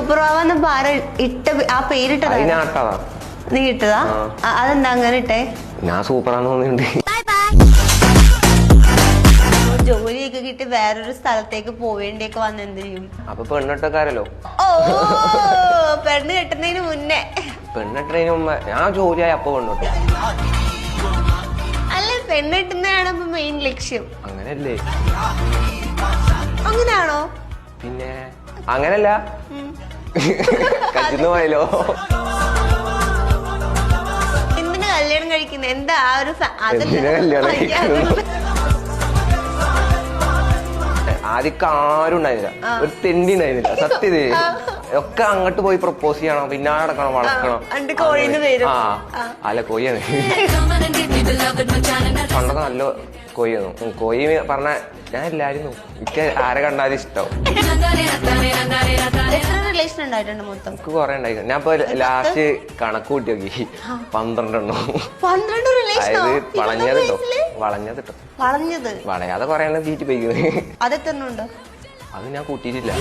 Super വാവ ഇട്ട ആ പേരിട്ടതാ? നീ ഇട്ടതാ? അതെന്താ അങ്ങനെ ഇട്ടേ? ഞാൻ സൂപ്പറാന്ന് തോന്നിണ്ട്. ജോലിയൊക്കെ കിട്ടി വേറൊരു സ്ഥലത്തേക്ക് പോവേണ്ടിയൊക്കെ വന്ന് എന്ത് ചെയ്യും? അപ്പൊ പെണ്ണിട്ടക്കാരല്ലോ. ഓ, പെണ്ണ് കെട്ടുന്നതിന് മുന്നേ. പെണ്ണിട്ടതിന് മുമ്പ് ഞാൻ ജോലിയായി അപ്പൊ പെണ്ണിട്ടു. അല്ല, പെണ്ണിട്ടുന്നതാണ് ഇപ്പൊ മെയിൻ ലക്ഷ്യം. അങ്ങനല്ലേ? അങ്ങനെയാണോ? പിന്നെ അങ്ങനല്ല, കച്ചിന്ന് പോയല്ലോ. എന്തിനാ കല്യാണം കഴിക്കുന്നത്? എന്താ ആ ഒരു ആദ്യമൊക്കെ ആരും ഉണ്ടായിരുന്നില്ല, ഒരു തെണ്ടി ഉണ്ടായിരുന്നില്ല. സത്യതേ ഒക്കെ അങ്ങോട്ട് പോയി പ്രപ്പോസ് ചെയ്യണം, പിന്നാലെ നടക്കണം, വളർത്തണം. അല്ല, കോഴിയാണ്. പണ്ടൊക്കെ നല്ല കോഴിയായിരുന്നു. കോഴി പറഞ്ഞ ഞാൻ എല്ലാരും എനിക്ക് ആരെ കണ്ടാലും ഇഷ്ടാവും. എനിക്ക് കൊറേ ഉണ്ടായിരുന്നു. ഞാൻ ഇപ്പൊ ലാസ്റ്റ് കണക്ക് കൂട്ടി നോക്കി, 12 എണ്ണം. അതായത് വളഞ്ഞതിട്ടോ. വളയാതെ കൊറേ എണ്ണം ചീറ്റി പോയിക്കുന്നത്. അതെത്ര? അത് ഞാൻ കൂട്ടിയിട്ടില്ല.